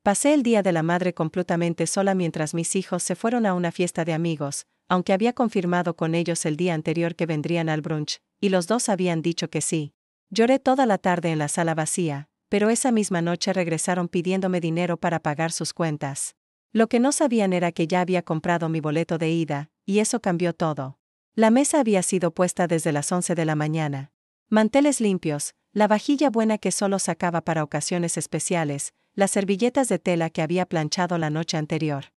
Pasé el Día de la Madre completamente sola mientras mis hijos se fueron a una fiesta de amigos, aunque había confirmado con ellos el día anterior que vendrían al brunch, y los dos habían dicho que sí. Lloré toda la tarde en la sala vacía, pero esa misma noche regresaron pidiéndome dinero para pagar sus cuentas. Lo que no sabían era que ya había comprado mi boleto de ida, y eso cambió todo. La mesa había sido puesta desde las 11 de la mañana. Manteles limpios, la vajilla buena que solo sacaba para ocasiones especiales, las servilletas de tela que había planchado la noche anterior.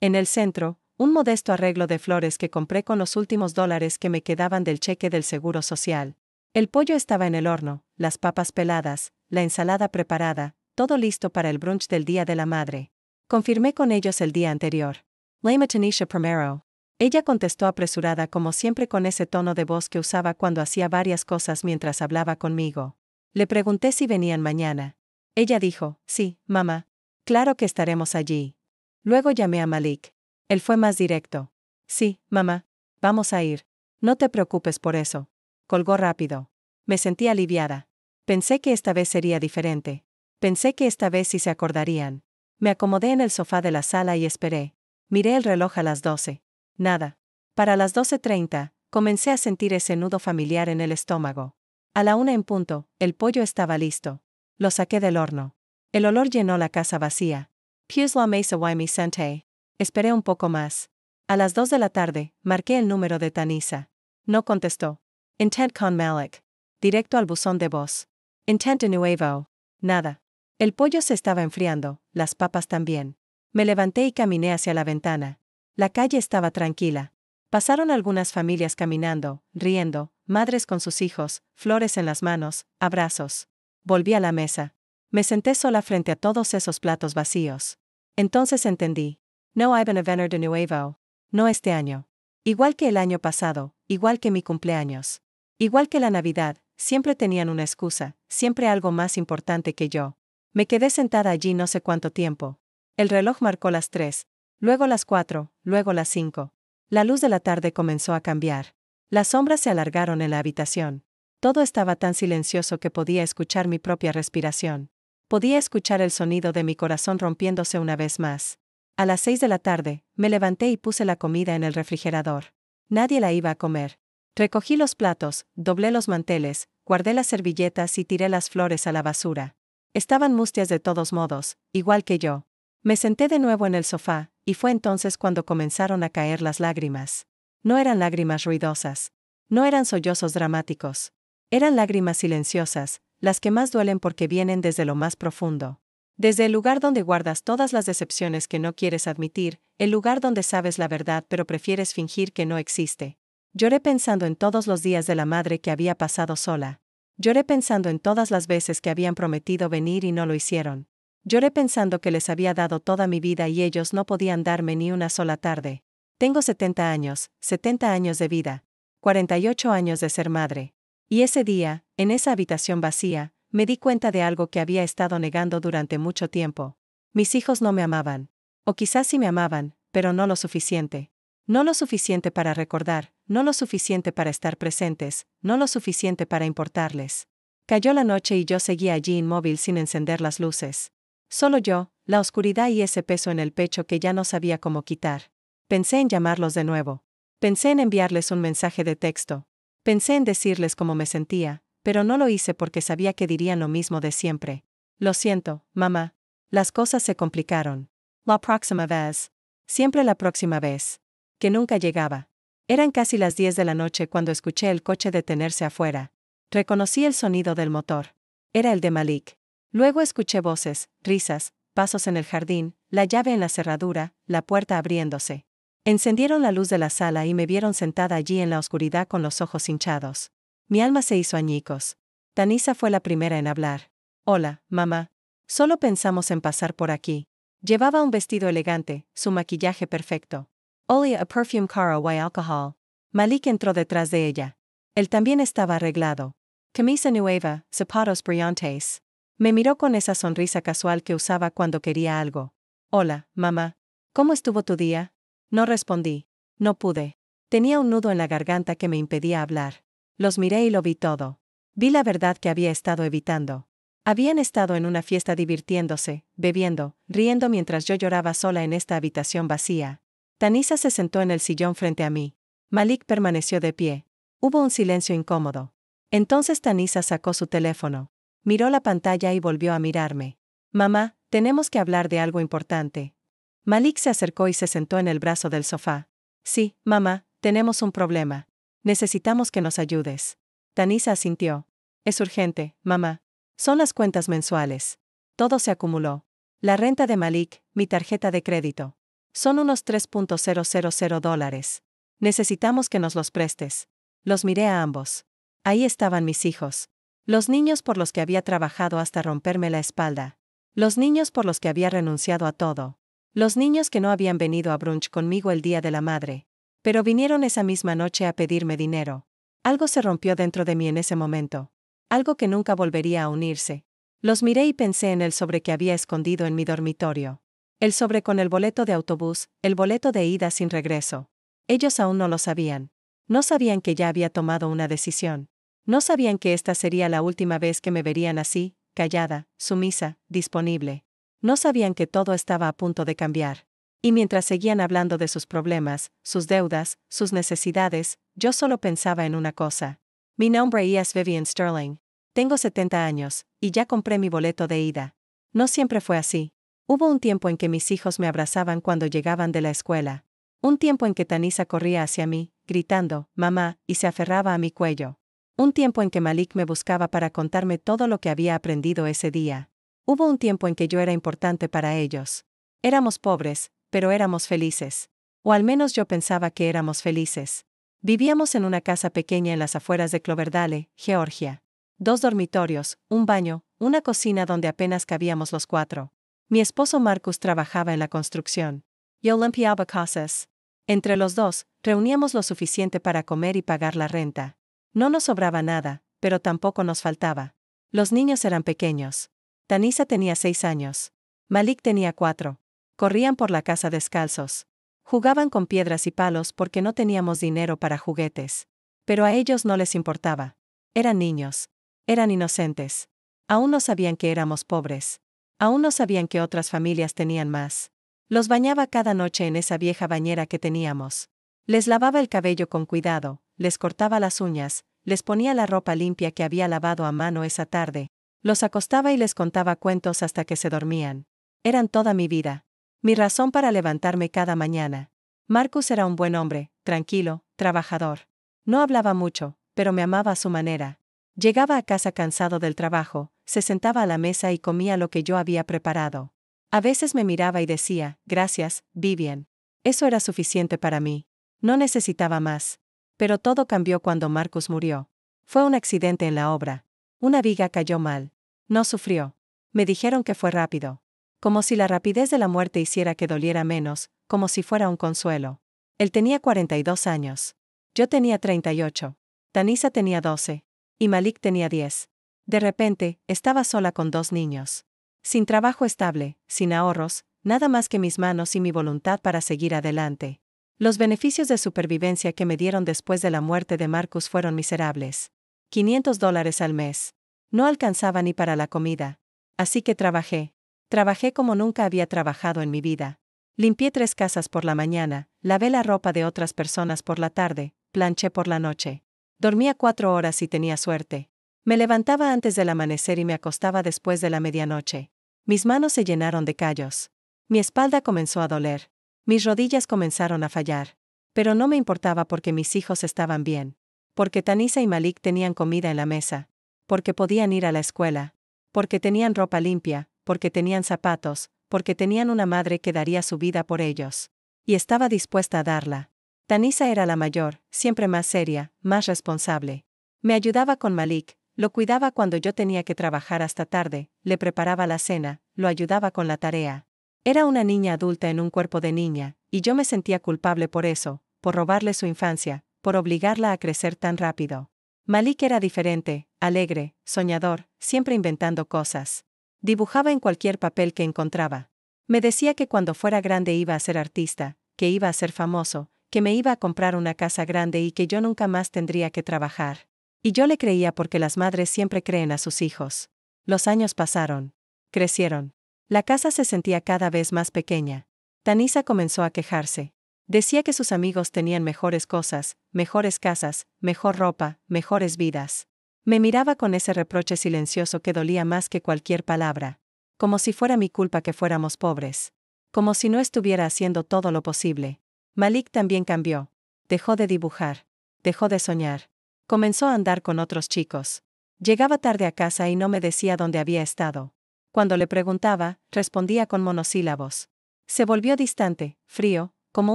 En el centro, un modesto arreglo de flores que compré con los últimos dólares que me quedaban del cheque del Seguro Social. El pollo estaba en el horno, las papas peladas, la ensalada preparada, todo listo para el brunch del Día de la Madre. Confirmé con ellos el día anterior. Llamé a Tanisha primero. Ella contestó apresurada como siempre con ese tono de voz que usaba cuando hacía varias cosas mientras hablaba conmigo. Le pregunté si venían mañana. Ella dijo, sí, mamá. Claro que estaremos allí. Luego llamé a Malik. Él fue más directo. Sí, mamá. Vamos a ir. No te preocupes por eso. Colgó rápido. Me sentí aliviada. Pensé que esta vez sería diferente. Pensé que esta vez sí se acordarían. Me acomodé en el sofá de la sala y esperé. Miré el reloj a las 12. Nada. Para las 12:30, comencé a sentir ese nudo familiar en el estómago. A la 1 en punto, el pollo estaba listo. Lo saqué del horno. El olor llenó la casa vacía. Puis la mesa y mi senté. Esperé un poco más. A las 2 de la tarde, marqué el número de Tanisa. No contestó. Intent con Malik. Directo al buzón de voz. Intent de nuevo. Nada. El pollo se estaba enfriando, las papas también. Me levanté y caminé hacia la ventana. La calle estaba tranquila. Pasaron algunas familias caminando, riendo, madres con sus hijos, flores en las manos, abrazos. Volví a la mesa. Me senté sola frente a todos esos platos vacíos. Entonces entendí. No hay venir de nuevo. No este año. Igual que el año pasado, igual que mi cumpleaños. Igual que la Navidad, siempre tenían una excusa, siempre algo más importante que yo. Me quedé sentada allí no sé cuánto tiempo. El reloj marcó las 3, luego las 4, luego las 5. La luz de la tarde comenzó a cambiar. Las sombras se alargaron en la habitación. Todo estaba tan silencioso que podía escuchar mi propia respiración. Podía escuchar el sonido de mi corazón rompiéndose una vez más. A las 6 de la tarde, me levanté y puse la comida en el refrigerador. Nadie la iba a comer. Recogí los platos, doblé los manteles, guardé las servilletas y tiré las flores a la basura. Estaban mustias de todos modos, igual que yo. Me senté de nuevo en el sofá, y fue entonces cuando comenzaron a caer las lágrimas. No eran lágrimas ruidosas. No eran sollozos dramáticos. Eran lágrimas silenciosas, las que más duelen porque vienen desde lo más profundo. Desde el lugar donde guardas todas las decepciones que no quieres admitir, el lugar donde sabes la verdad pero prefieres fingir que no existe. Lloré pensando en todos los días de la madre que había pasado sola. Lloré pensando en todas las veces que habían prometido venir y no lo hicieron. Lloré pensando que les había dado toda mi vida y ellos no podían darme ni una sola tarde. Tengo 70 años de vida. 48 años de ser madre. Y ese día, en esa habitación vacía, me di cuenta de algo que había estado negando durante mucho tiempo. Mis hijos no me amaban. O quizás sí me amaban, pero no lo suficiente. No lo suficiente para recordar, no lo suficiente para estar presentes, no lo suficiente para importarles. Cayó la noche y yo seguía allí inmóvil sin encender las luces. Solo yo, la oscuridad y ese peso en el pecho que ya no sabía cómo quitar. Pensé en llamarlos de nuevo. Pensé en enviarles un mensaje de texto. Pensé en decirles cómo me sentía, pero no lo hice porque sabía que dirían lo mismo de siempre. Lo siento, mamá. Las cosas se complicaron. La próxima vez. Siempre la próxima vez. Que nunca llegaba. Eran casi las 10 de la noche cuando escuché el coche detenerse afuera. Reconocí el sonido del motor. Era el de Malik. Luego escuché voces, risas, pasos en el jardín, la llave en la cerradura, la puerta abriéndose. Encendieron la luz de la sala y me vieron sentada allí en la oscuridad con los ojos hinchados. Mi alma se hizo añicos. Tanisa fue la primera en hablar. Hola, mamá. Solo pensamos en pasar por aquí. Llevaba un vestido elegante, su maquillaje perfecto. Olía a perfume caro y alcohol. Malik entró detrás de ella. Él también estaba arreglado. Camisa nueva, zapatos brillantes. Me miró con esa sonrisa casual que usaba cuando quería algo. Hola, mamá. ¿Cómo estuvo tu día? No respondí. No pude. Tenía un nudo en la garganta que me impedía hablar. Los miré y lo vi todo. Vi la verdad que había estado evitando. Habían estado en una fiesta divirtiéndose, bebiendo, riendo mientras yo lloraba sola en esta habitación vacía. Tanisa se sentó en el sillón frente a mí. Malik permaneció de pie. Hubo un silencio incómodo. Entonces Tanisa sacó su teléfono. Miró la pantalla y volvió a mirarme. Mamá, tenemos que hablar de algo importante. Malik se acercó y se sentó en el brazo del sofá. Sí, mamá, tenemos un problema. Necesitamos que nos ayudes. Tanisa asintió. Es urgente, mamá. Son las cuentas mensuales. Todo se acumuló. La renta de Malik, mi tarjeta de crédito. Son unos $3,000. Necesitamos que nos los prestes. Los miré a ambos. Ahí estaban mis hijos. Los niños por los que había trabajado hasta romperme la espalda. Los niños por los que había renunciado a todo. Los niños que no habían venido a brunch conmigo el día de la madre. Pero vinieron esa misma noche a pedirme dinero. Algo se rompió dentro de mí en ese momento. Algo que nunca volvería a unirse. Los miré y pensé en el sobre que había escondido en mi dormitorio. El sobre con el boleto de autobús, el boleto de ida sin regreso. Ellos aún no lo sabían. No sabían que ya había tomado una decisión. No sabían que esta sería la última vez que me verían así, callada, sumisa, disponible. No sabían que todo estaba a punto de cambiar. Y mientras seguían hablando de sus problemas, sus deudas, sus necesidades, yo solo pensaba en una cosa. Mi nombre es Vivian Sterling. Tengo 70 años, y ya compré mi boleto de ida. No siempre fue así. Hubo un tiempo en que mis hijos me abrazaban cuando llegaban de la escuela. Un tiempo en que Tanisa corría hacia mí, gritando, mamá, y se aferraba a mi cuello. Un tiempo en que Malik me buscaba para contarme todo lo que había aprendido ese día. Hubo un tiempo en que yo era importante para ellos. Éramos pobres, pero éramos felices. O al menos yo pensaba que éramos felices. Vivíamos en una casa pequeña en las afueras de Cloverdale, Georgia. 2 dormitorios, un baño, una cocina donde apenas cabíamos los 4. Mi esposo Marcus trabajaba en la construcción. Yo limpiaba casas. Entre los dos, reuníamos lo suficiente para comer y pagar la renta. No nos sobraba nada, pero tampoco nos faltaba. Los niños eran pequeños. Tanisa tenía 6 años. Malik tenía 4. Corrían por la casa descalzos. Jugaban con piedras y palos porque no teníamos dinero para juguetes. Pero a ellos no les importaba. Eran niños. Eran inocentes. Aún no sabían que éramos pobres. Aún no sabían que otras familias tenían más. Los bañaba cada noche en esa vieja bañera que teníamos. Les lavaba el cabello con cuidado, les cortaba las uñas, les ponía la ropa limpia que había lavado a mano esa tarde. Los acostaba y les contaba cuentos hasta que se dormían. Eran toda mi vida. Mi razón para levantarme cada mañana. Marcus era un buen hombre, tranquilo, trabajador. No hablaba mucho, pero me amaba a su manera. Llegaba a casa cansado del trabajo, se sentaba a la mesa y comía lo que yo había preparado. A veces me miraba y decía, gracias, Vivian. Eso era suficiente para mí. No necesitaba más. Pero todo cambió cuando Marcus murió. Fue un accidente en la obra. Una viga cayó mal. No sufrió. Me dijeron que fue rápido. Como si la rapidez de la muerte hiciera que doliera menos, como si fuera un consuelo. Él tenía 42 años. Yo tenía 38. Tanisa tenía 12. Y Malik tenía 10. De repente, estaba sola con 2 niños. Sin trabajo estable, sin ahorros, nada más que mis manos y mi voluntad para seguir adelante. Los beneficios de supervivencia que me dieron después de la muerte de Marcus fueron miserables. $500 al mes. No alcanzaba ni para la comida. Así que trabajé. Trabajé como nunca había trabajado en mi vida. Limpié 3 casas por la mañana, lavé la ropa de otras personas por la tarde, planché por la noche. Dormía 4 horas y tenía suerte. Me levantaba antes del amanecer y me acostaba después de la medianoche. Mis manos se llenaron de callos. Mi espalda comenzó a doler. Mis rodillas comenzaron a fallar. Pero no me importaba porque mis hijos estaban bien. Porque Tanisa y Malik tenían comida en la mesa. Porque podían ir a la escuela. Porque tenían ropa limpia. Porque tenían zapatos, porque tenían una madre que daría su vida por ellos. Y estaba dispuesta a darla. Tanisa era la mayor, siempre más seria, más responsable. Me ayudaba con Malik, lo cuidaba cuando yo tenía que trabajar hasta tarde, le preparaba la cena, lo ayudaba con la tarea. Era una niña adulta en un cuerpo de niña, y yo me sentía culpable por eso, por robarle su infancia, por obligarla a crecer tan rápido. Malik era diferente, alegre, soñador, siempre inventando cosas. Dibujaba en cualquier papel que encontraba. Me decía que cuando fuera grande iba a ser artista, que iba a ser famoso, que me iba a comprar una casa grande y que yo nunca más tendría que trabajar. Y yo le creía porque las madres siempre creen a sus hijos. Los años pasaron. Crecieron. La casa se sentía cada vez más pequeña. Tanisha comenzó a quejarse. Decía que sus amigos tenían mejores cosas, mejores casas, mejor ropa, mejores vidas. Me miraba con ese reproche silencioso que dolía más que cualquier palabra. Como si fuera mi culpa que fuéramos pobres. Como si no estuviera haciendo todo lo posible. Malik también cambió. Dejó de dibujar. Dejó de soñar. Comenzó a andar con otros chicos. Llegaba tarde a casa y no me decía dónde había estado. Cuando le preguntaba, respondía con monosílabos. Se volvió distante, frío, como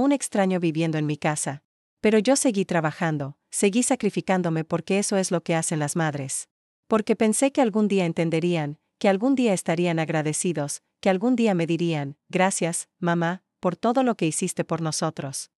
un extraño viviendo en mi casa. Pero yo seguí trabajando, seguí sacrificándome porque eso es lo que hacen las madres. Porque pensé que algún día entenderían, que algún día estarían agradecidos, que algún día me dirían, gracias, mamá, por todo lo que hiciste por nosotros.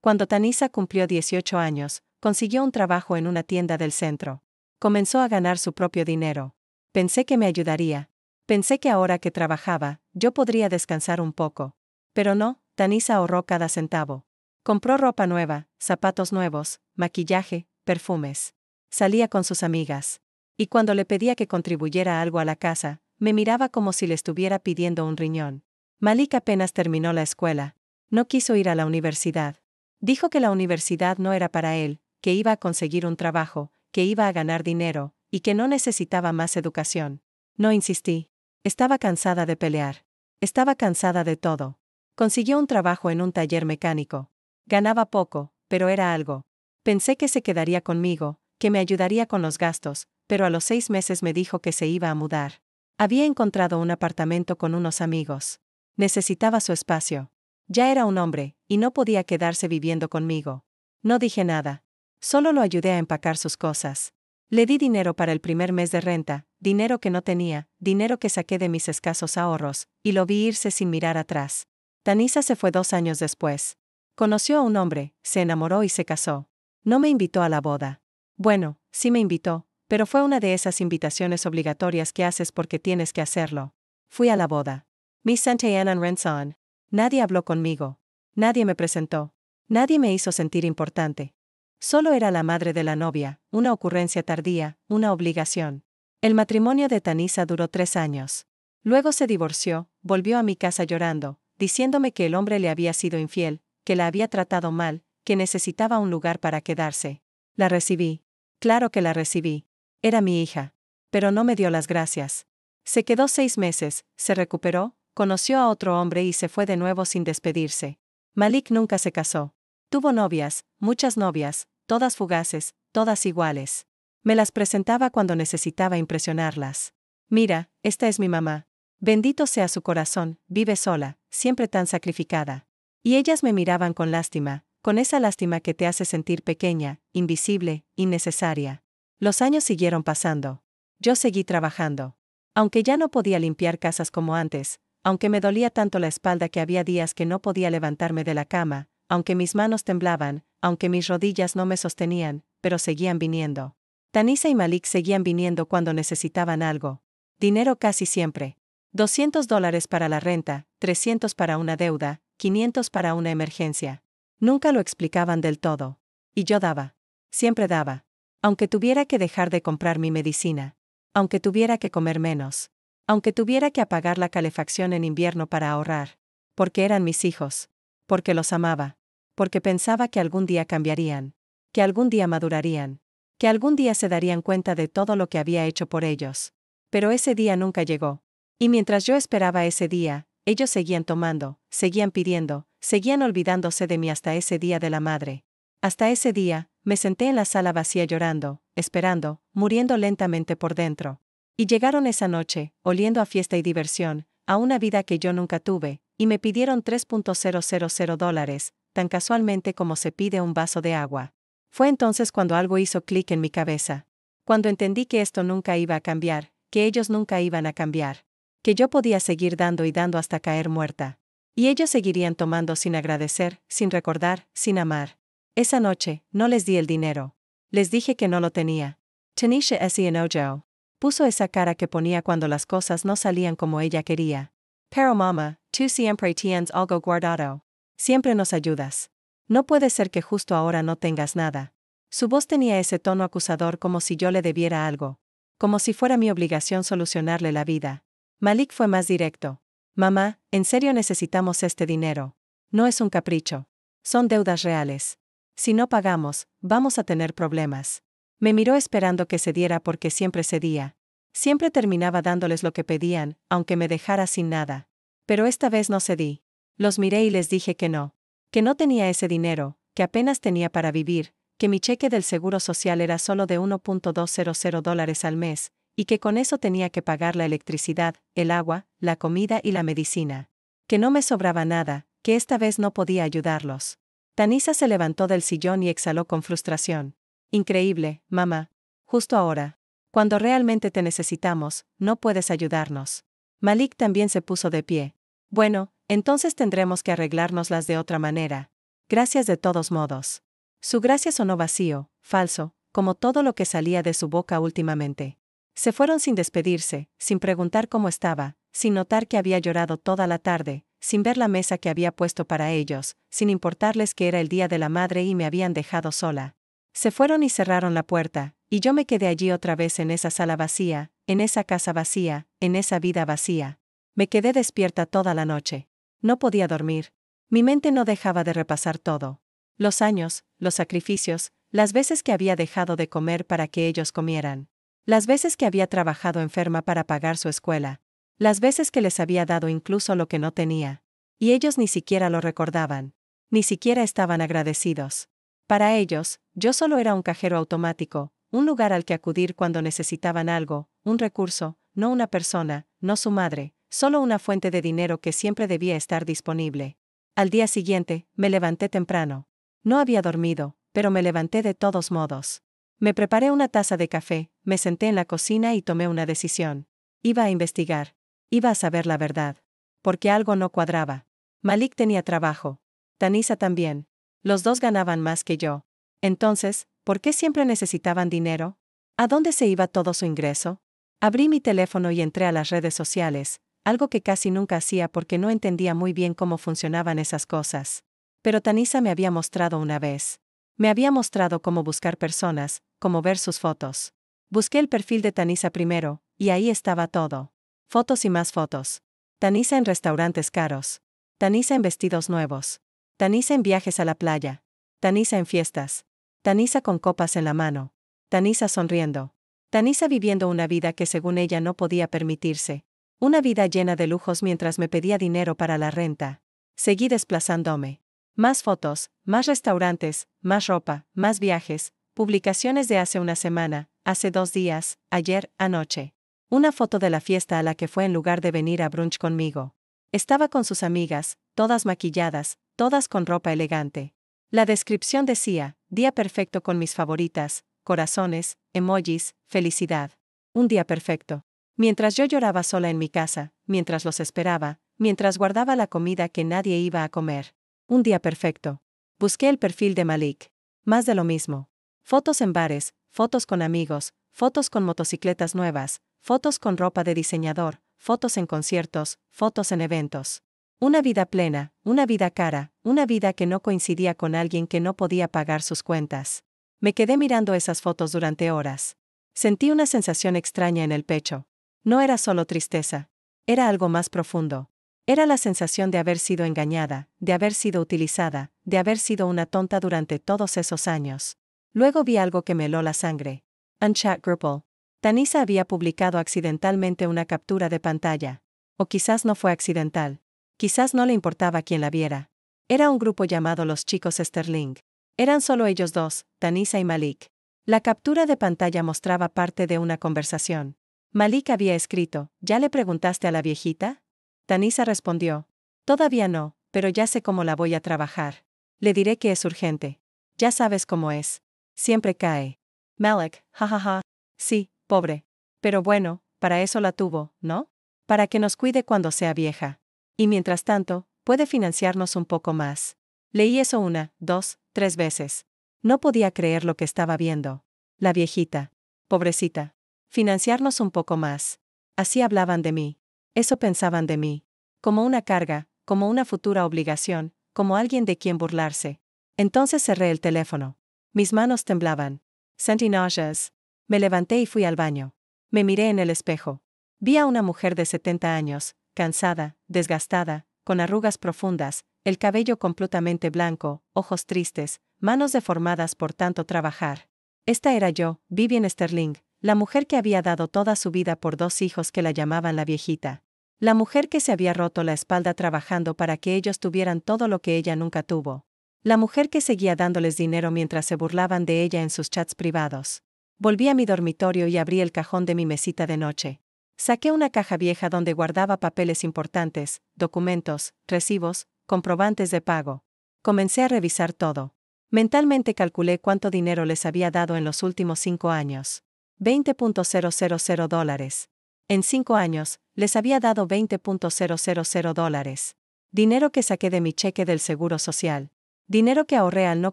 Cuando Tanisha cumplió 18 años, consiguió un trabajo en una tienda del centro. Comenzó a ganar su propio dinero. Pensé que me ayudaría. Pensé que ahora que trabajaba, yo podría descansar un poco. Pero no, Tanisha ahorró cada centavo. Compró ropa nueva, zapatos nuevos, maquillaje, perfumes. Salía con sus amigas. Y cuando le pedía que contribuyera algo a la casa, me miraba como si le estuviera pidiendo un riñón. Malik apenas terminó la escuela. No quiso ir a la universidad. Dijo que la universidad no era para él, que iba a conseguir un trabajo, que iba a ganar dinero, y que no necesitaba más educación. No insistí. Estaba cansada de pelear. Estaba cansada de todo. Consiguió un trabajo en un taller mecánico. Ganaba poco, pero era algo. Pensé que se quedaría conmigo, que me ayudaría con los gastos, pero a los 6 meses me dijo que se iba a mudar. Había encontrado un apartamento con unos amigos. Necesitaba su espacio. Ya era un hombre, y no podía quedarse viviendo conmigo. No dije nada. Solo lo ayudé a empacar sus cosas. Le di dinero para el primer mes de renta, dinero que no tenía, dinero que saqué de mis escasos ahorros, y lo vi irse sin mirar atrás. Tanisha se fue 2 años después. Conoció a un hombre, se enamoró y se casó. No me invitó a la boda. Bueno, sí me invitó, pero fue una de esas invitaciones obligatorias que haces porque tienes que hacerlo. Fui a la boda. Mi Santayanan Renson. Nadie habló conmigo. Nadie me presentó. Nadie me hizo sentir importante. Solo era la madre de la novia, una ocurrencia tardía, una obligación. El matrimonio de Tanisha duró 3 años. Luego se divorció, volvió a mi casa llorando, diciéndome que el hombre le había sido infiel, que la había tratado mal, que necesitaba un lugar para quedarse. La recibí. Claro que la recibí. Era mi hija. Pero no me dio las gracias. Se quedó 6 meses, se recuperó, conoció a otro hombre y se fue de nuevo sin despedirse. Malik nunca se casó. Tuvo novias, muchas novias, todas fugaces, todas iguales. Me las presentaba cuando necesitaba impresionarlas. Mira, esta es mi mamá. Bendito sea su corazón, vive sola, siempre tan sacrificada. Y ellas me miraban con lástima, con esa lástima que te hace sentir pequeña, invisible, innecesaria. Los años siguieron pasando. Yo seguí trabajando. Aunque ya no podía limpiar casas como antes, aunque me dolía tanto la espalda que había días que no podía levantarme de la cama, aunque mis manos temblaban, aunque mis rodillas no me sostenían, pero seguían viniendo. Tanisha y Malik seguían viniendo cuando necesitaban algo. Dinero casi siempre. $200 para la renta, 300 para una deuda, 500 para una emergencia. Nunca lo explicaban del todo. Y yo daba. Siempre daba. Aunque tuviera que dejar de comprar mi medicina. Aunque tuviera que comer menos. Aunque tuviera que apagar la calefacción en invierno para ahorrar. Porque eran mis hijos. Porque los amaba. Porque pensaba que algún día cambiarían. Que algún día madurarían. Que algún día se darían cuenta de todo lo que había hecho por ellos. Pero ese día nunca llegó. Y mientras yo esperaba ese día, ellos seguían tomando, seguían pidiendo, seguían olvidándose de mí hasta ese día de la madre. Hasta ese día, me senté en la sala vacía llorando, esperando, muriendo lentamente por dentro. Y llegaron esa noche, oliendo a fiesta y diversión, a una vida que yo nunca tuve, y me pidieron $3,000, tan casualmente como se pide un vaso de agua. Fue entonces cuando algo hizo clic en mi cabeza. Cuando entendí que esto nunca iba a cambiar, que ellos nunca iban a cambiar. Que yo podía seguir dando y dando hasta caer muerta. Y ellos seguirían tomando sin agradecer, sin recordar, sin amar. Esa noche, no les di el dinero. Les dije que no lo tenía. Tanisha S. Enojo. Puso esa cara que ponía cuando las cosas no salían como ella quería. Pero mama, tú siempre tienes algo guardado. Siempre nos ayudas. No puede ser que justo ahora no tengas nada. Su voz tenía ese tono acusador como si yo le debiera algo. Como si fuera mi obligación solucionarle la vida. Malik fue más directo. Mamá, en serio necesitamos este dinero. No es un capricho. Son deudas reales. Si no pagamos, vamos a tener problemas. Me miró esperando que cediera porque siempre cedía. Siempre terminaba dándoles lo que pedían, aunque me dejara sin nada. Pero esta vez no cedí. Los miré y les dije que no. Que no tenía ese dinero, que apenas tenía para vivir, que mi cheque del seguro social era solo de $1.200 al mes, y que con eso tenía que pagar la electricidad, el agua, la comida y la medicina. Que no me sobraba nada, que esta vez no podía ayudarlos. Tanisa se levantó del sillón y exhaló con frustración. Increíble, mamá. Justo ahora. Cuando realmente te necesitamos, no puedes ayudarnos. Malik también se puso de pie. Bueno, entonces tendremos que arreglárnoslas de otra manera. Gracias de todos modos. Su gracia sonó vacío, falso, como todo lo que salía de su boca últimamente. Se fueron sin despedirse, sin preguntar cómo estaba, sin notar que había llorado toda la tarde, sin ver la mesa que había puesto para ellos, sin importarles que era el día de la madre y me habían dejado sola. Se fueron y cerraron la puerta, y yo me quedé allí otra vez en esa sala vacía, en esa casa vacía, en esa vida vacía. Me quedé despierta toda la noche. No podía dormir. Mi mente no dejaba de repasar todo. Los años, los sacrificios, las veces que había dejado de comer para que ellos comieran. Las veces que había trabajado enferma para pagar su escuela. Las veces que les había dado incluso lo que no tenía. Y ellos ni siquiera lo recordaban. Ni siquiera estaban agradecidos. Para ellos, yo solo era un cajero automático, un lugar al que acudir cuando necesitaban algo, un recurso, no una persona, no su madre, solo una fuente de dinero que siempre debía estar disponible. Al día siguiente, me levanté temprano. No había dormido, pero me levanté de todos modos. Me preparé una taza de café, me senté en la cocina y tomé una decisión. Iba a investigar. Iba a saber la verdad. Porque algo no cuadraba. Malik tenía trabajo. Tanisa también. Los dos ganaban más que yo. Entonces, ¿por qué siempre necesitaban dinero? ¿A dónde se iba todo su ingreso? Abrí mi teléfono y entré a las redes sociales, algo que casi nunca hacía porque no entendía muy bien cómo funcionaban esas cosas. Pero Tanisa me había mostrado una vez. Me había mostrado cómo buscar personas, cómo ver sus fotos. Busqué el perfil de Tanisa primero, y ahí estaba todo. Fotos y más fotos. Tanisa en restaurantes caros. Tanisa en vestidos nuevos. Tanisa en viajes a la playa. Tanisa en fiestas. Tanisa con copas en la mano. Tanisa sonriendo. Tanisa viviendo una vida que según ella no podía permitirse. Una vida llena de lujos mientras me pedía dinero para la renta. Seguí desplazándome. Más fotos, más restaurantes, más ropa, más viajes, publicaciones de hace una semana, hace 2 días, ayer, anoche. Una foto de la fiesta a la que fue en lugar de venir a brunch conmigo. Estaba con sus amigas, todas maquilladas, todas con ropa elegante. La descripción decía, día perfecto con mis favoritas, corazones, emojis, felicidad. Un día perfecto. Mientras yo lloraba sola en mi casa, mientras los esperaba, mientras guardaba la comida que nadie iba a comer. Un día perfecto. Busqué el perfil de Malik. Más de lo mismo. Fotos en bares, fotos con amigos, fotos con motocicletas nuevas, fotos con ropa de diseñador, fotos en conciertos, fotos en eventos. Una vida plena, una vida cara, una vida que no coincidía con alguien que no podía pagar sus cuentas. Me quedé mirando esas fotos durante horas. Sentí una sensación extraña en el pecho. No era solo tristeza. Era algo más profundo. Era la sensación de haber sido engañada, de haber sido utilizada, de haber sido una tonta durante todos esos años. Luego vi algo que me heló la sangre. Unchat Grupo. Tanisa había publicado accidentalmente una captura de pantalla. O quizás no fue accidental. Quizás no le importaba quién la viera. Era un grupo llamado Los Chicos Sterling. Eran solo ellos dos, Tanisa y Malik. La captura de pantalla mostraba parte de una conversación. Malik había escrito, ¿ya le preguntaste a la viejita? Tanisa respondió, todavía no, pero ya sé cómo la voy a trabajar. Le diré que es urgente. Ya sabes cómo es. Siempre cae. Malik, jajaja. Sí, pobre. Pero bueno, para eso la tuvo, ¿no? Para que nos cuide cuando sea vieja. Y mientras tanto, puede financiarnos un poco más. Leí eso 1, 2, 3 veces. No podía creer lo que estaba viendo. La viejita. Pobrecita. Financiarnos un poco más. Así hablaban de mí. Eso pensaban de mí. Como una carga, como una futura obligación, como alguien de quien burlarse. Entonces cerré el teléfono. Mis manos temblaban. Sentí náuseas. Me levanté y fui al baño. Me miré en el espejo. Vi a una mujer de 70 años, cansada, desgastada, con arrugas profundas, el cabello completamente blanco, ojos tristes, manos deformadas por tanto trabajar. Esta era yo, Vivian Sterling, la mujer que había dado toda su vida por 2 hijos que la llamaban la viejita. La mujer que se había roto la espalda trabajando para que ellos tuvieran todo lo que ella nunca tuvo. La mujer que seguía dándoles dinero mientras se burlaban de ella en sus chats privados. Volví a mi dormitorio y abrí el cajón de mi mesita de noche. Saqué una caja vieja donde guardaba papeles importantes, documentos, recibos, comprobantes de pago. Comencé a revisar todo. Mentalmente calculé cuánto dinero les había dado en los últimos 5 años. $20.000. En 5 años, les había dado $20.000. Dinero que saqué de mi cheque del Seguro Social. Dinero que ahorré al no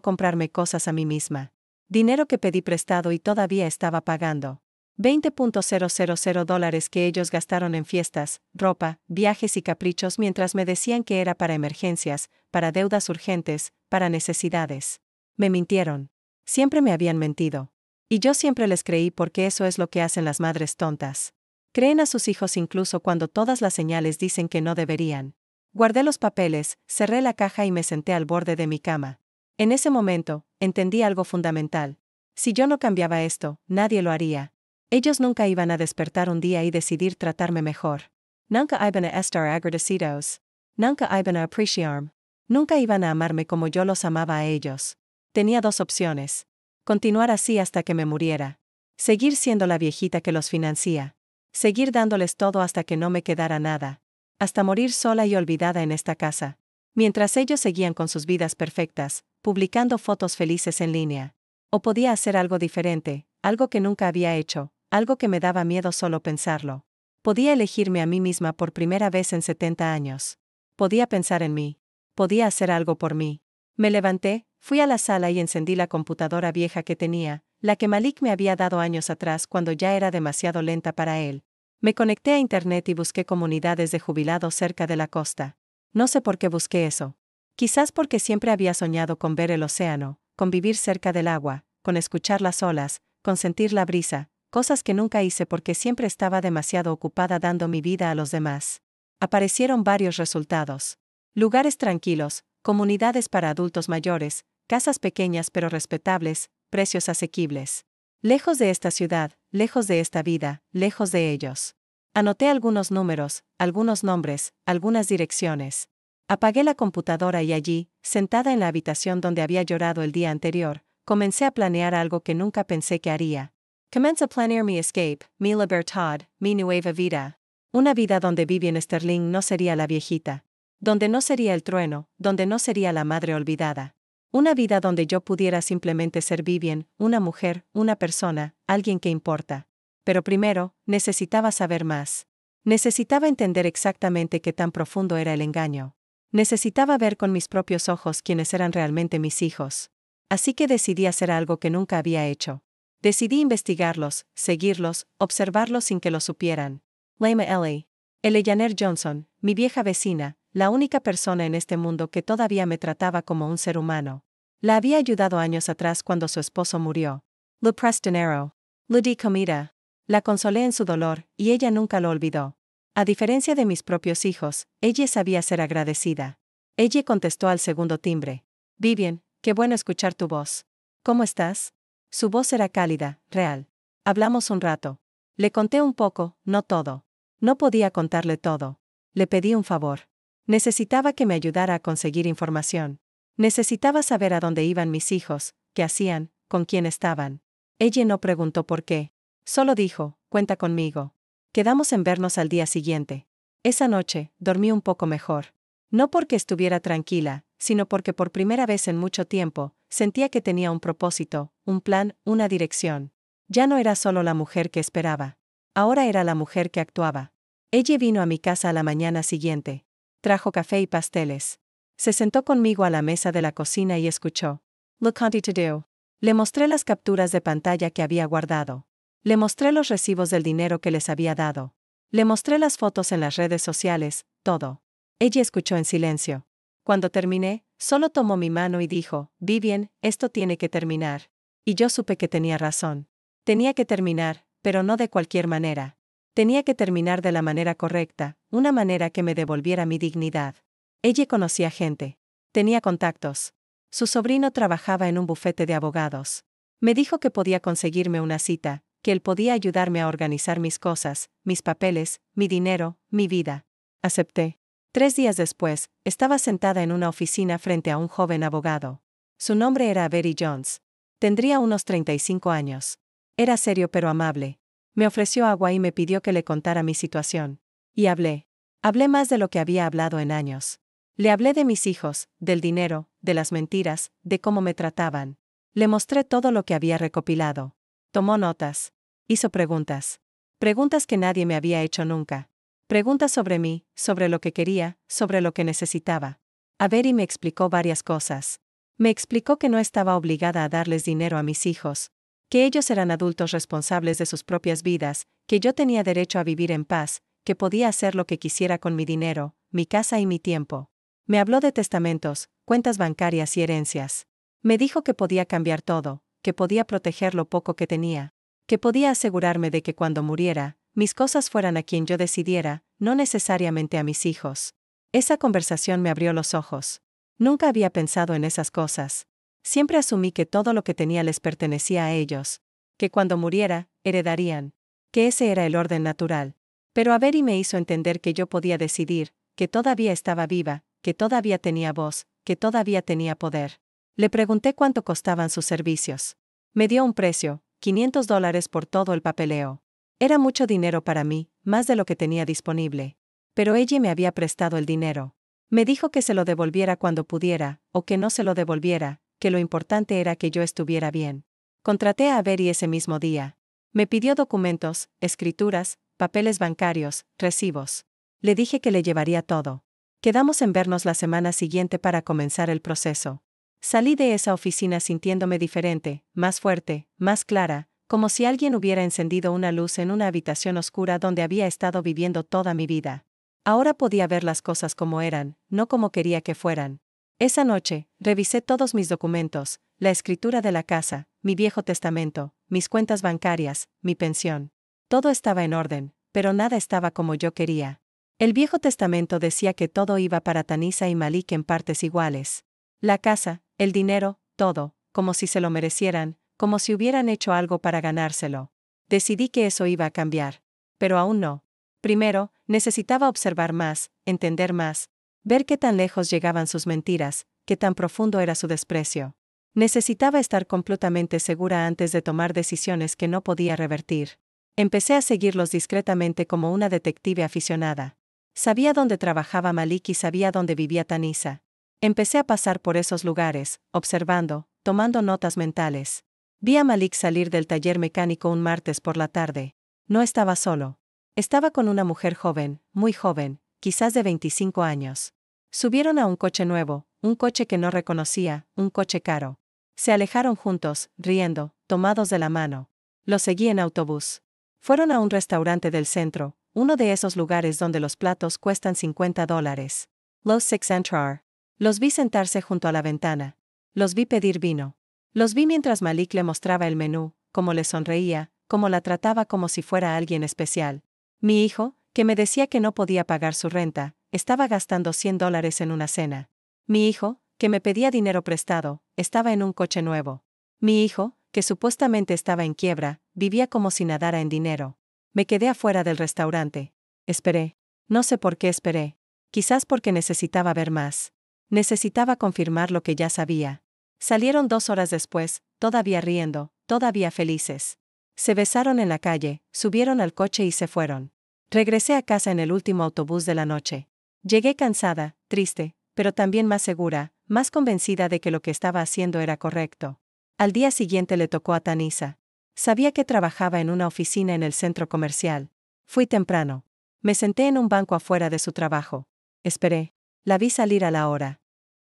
comprarme cosas a mí misma. Dinero que pedí prestado y todavía estaba pagando. $20.000 que ellos gastaron en fiestas, ropa, viajes y caprichos mientras me decían que era para emergencias, para deudas urgentes, para necesidades. Me mintieron. Siempre me habían mentido. Y yo siempre les creí porque eso es lo que hacen las madres tontas. Creen a sus hijos incluso cuando todas las señales dicen que no deberían. Guardé los papeles, cerré la caja y me senté al borde de mi cama. En ese momento, entendí algo fundamental. Si yo no cambiaba esto, nadie lo haría. Ellos nunca iban a despertar un día y decidir tratarme mejor. Nunca iban a estar agradecidos. Nunca iban a apreciarme. Nunca iban a amarme como yo los amaba a ellos. Tenía 2 opciones. Continuar así hasta que me muriera. Seguir siendo la viejita que los financia. Seguir dándoles todo hasta que no me quedara nada. Hasta morir sola y olvidada en esta casa. Mientras ellos seguían con sus vidas perfectas, publicando fotos felices en línea. O podía hacer algo diferente, algo que nunca había hecho, algo que me daba miedo solo pensarlo. Podía elegirme a mí misma por primera vez en 70 años. Podía pensar en mí. Podía hacer algo por mí. Me levanté, fui a la sala y encendí la computadora vieja que tenía, la que Malik me había dado años atrás cuando ya era demasiado lenta para él. Me conecté a internet y busqué comunidades de jubilados cerca de la costa. No sé por qué busqué eso. Quizás porque siempre había soñado con ver el océano, con vivir cerca del agua, con escuchar las olas, con sentir la brisa, cosas que nunca hice porque siempre estaba demasiado ocupada dando mi vida a los demás. Aparecieron varios resultados. Lugares tranquilos, comunidades para adultos mayores, casas pequeñas pero respetables, precios asequibles. Lejos de esta ciudad, lejos de esta vida, lejos de ellos. Anoté algunos números, algunos nombres, algunas direcciones. Apagué la computadora y allí, sentada en la habitación donde había llorado el día anterior, comencé a planear algo que nunca pensé que haría. Comencé a planear mi escape, mi libertad, mi nueva vida. Una vida donde Vivian Sterling no sería la viejita. Donde no sería el trueno, donde no sería la madre olvidada. Una vida donde yo pudiera simplemente ser Vivian, una mujer, una persona, alguien que importa. Pero primero, necesitaba saber más. Necesitaba entender exactamente qué tan profundo era el engaño. Necesitaba ver con mis propios ojos quiénes eran realmente mis hijos. Así que decidí hacer algo que nunca había hecho. Decidí investigarlos, seguirlos, observarlos sin que lo supieran. Lema Ellie. Eleanor Johnson, mi vieja vecina, la única persona en este mundo que todavía me trataba como un ser humano. La había ayudado años atrás cuando su esposo murió. Le presté dinero. Le di comida. La consolé en su dolor, y ella nunca lo olvidó. A diferencia de mis propios hijos, ella sabía ser agradecida. Ella contestó al segundo timbre. Vivian, qué bueno escuchar tu voz. ¿Cómo estás? Su voz era cálida, real. Hablamos un rato. Le conté un poco, no todo. No podía contarle todo. Le pedí un favor. Necesitaba que me ayudara a conseguir información. Necesitaba saber a dónde iban mis hijos, qué hacían, con quién estaban. Ella no preguntó por qué. Solo dijo, cuenta conmigo. Quedamos en vernos al día siguiente. Esa noche, dormí un poco mejor. No porque estuviera tranquila, sino porque por primera vez en mucho tiempo, sentía que tenía un propósito, un plan, una dirección. Ya no era solo la mujer que esperaba. Ahora era la mujer que actuaba. Ella vino a mi casa a la mañana siguiente. Trajo café y pasteles. Se sentó conmigo a la mesa de la cocina y escuchó. Lo conté todo. Le mostré las capturas de pantalla que había guardado. Le mostré los recibos del dinero que les había dado. Le mostré las fotos en las redes sociales, todo. Ella escuchó en silencio. Cuando terminé, solo tomó mi mano y dijo, Vivian, esto tiene que terminar. Y yo supe que tenía razón. Tenía que terminar, pero no de cualquier manera. Tenía que terminar de la manera correcta, una manera que me devolviera mi dignidad. Ella conocía gente. Tenía contactos. Su sobrino trabajaba en un bufete de abogados. Me dijo que podía conseguirme una cita, que él podía ayudarme a organizar mis cosas, mis papeles, mi dinero, mi vida. Acepté. 3 días después, estaba sentada en una oficina frente a un joven abogado. Su nombre era Avery Jones. Tendría unos 35 años. Era serio pero amable. Me ofreció agua y me pidió que le contara mi situación. Y hablé. Hablé más de lo que había hablado en años. Le hablé de mis hijos, del dinero, de las mentiras, de cómo me trataban. Le mostré todo lo que había recopilado. Tomó notas. Hizo preguntas. Preguntas que nadie me había hecho nunca. Preguntas sobre mí, sobre lo que quería, sobre lo que necesitaba. Avery me explicó varias cosas. Me explicó que no estaba obligada a darles dinero a mis hijos, que ellos eran adultos responsables de sus propias vidas, que yo tenía derecho a vivir en paz, que podía hacer lo que quisiera con mi dinero, mi casa y mi tiempo. Me habló de testamentos, cuentas bancarias y herencias. Me dijo que podía cambiar todo, que podía proteger lo poco que tenía, que podía asegurarme de que cuando muriera, mis cosas fueran a quien yo decidiera, no necesariamente a mis hijos. Esa conversación me abrió los ojos. Nunca había pensado en esas cosas. Siempre asumí que todo lo que tenía les pertenecía a ellos, que cuando muriera, heredarían, que ese era el orden natural. Pero Avery me hizo entender que yo podía decidir, que todavía estaba viva, que todavía tenía voz, que todavía tenía poder. Le pregunté cuánto costaban sus servicios. Me dio un precio, $500 por todo el papeleo. Era mucho dinero para mí, más de lo que tenía disponible. Pero ella me había prestado el dinero. Me dijo que se lo devolviera cuando pudiera, o que no se lo devolviera, que lo importante era que yo estuviera bien. Contraté a Avery ese mismo día. Me pidió documentos, escrituras, papeles bancarios, recibos. Le dije que le llevaría todo. Quedamos en vernos la semana siguiente para comenzar el proceso. Salí de esa oficina sintiéndome diferente, más fuerte, más clara, como si alguien hubiera encendido una luz en una habitación oscura donde había estado viviendo toda mi vida. Ahora podía ver las cosas como eran, no como quería que fueran. Esa noche, revisé todos mis documentos, la escritura de la casa, mi viejo testamento, mis cuentas bancarias, mi pensión. Todo estaba en orden, pero nada estaba como yo quería. El viejo testamento decía que todo iba para Tanisha y Malik en partes iguales. La casa, el dinero, todo, como si se lo merecieran, como si hubieran hecho algo para ganárselo. Decidí que eso iba a cambiar. Pero aún no. Primero, necesitaba observar más, entender más, ver qué tan lejos llegaban sus mentiras, qué tan profundo era su desprecio. Necesitaba estar completamente segura antes de tomar decisiones que no podía revertir. Empecé a seguirlos discretamente como una detective aficionada. Sabía dónde trabajaba Malik y sabía dónde vivía Tanisha. Empecé a pasar por esos lugares, observando, tomando notas mentales. Vi a Malik salir del taller mecánico un martes por la tarde. No estaba solo. Estaba con una mujer joven, muy joven, quizás de 25 años. Subieron a un coche nuevo, un coche que no reconocía, un coche caro. Se alejaron juntos, riendo, tomados de la mano. Los seguí en autobús. Fueron a un restaurante del centro, uno de esos lugares donde los platos cuestan $50. Los Six Entrar. Los vi sentarse junto a la ventana. Los vi pedir vino. Los vi mientras Malik le mostraba el menú, cómo le sonreía, cómo la trataba como si fuera alguien especial. Mi hijo, que me decía que no podía pagar su renta, estaba gastando $100 en una cena. Mi hijo, que me pedía dinero prestado, estaba en un coche nuevo. Mi hijo, que supuestamente estaba en quiebra, vivía como si nadara en dinero. Me quedé afuera del restaurante. Esperé. No sé por qué esperé. Quizás porque necesitaba ver más. Necesitaba confirmar lo que ya sabía. Salieron 2 horas después, todavía riendo, todavía felices. Se besaron en la calle, subieron al coche y se fueron. Regresé a casa en el último autobús de la noche. Llegué cansada, triste, pero también más segura, más convencida de que lo que estaba haciendo era correcto. Al día siguiente le tocó a Tanisha. Sabía que trabajaba en una oficina en el centro comercial. Fui temprano. Me senté en un banco afuera de su trabajo. Esperé. La vi salir a la hora.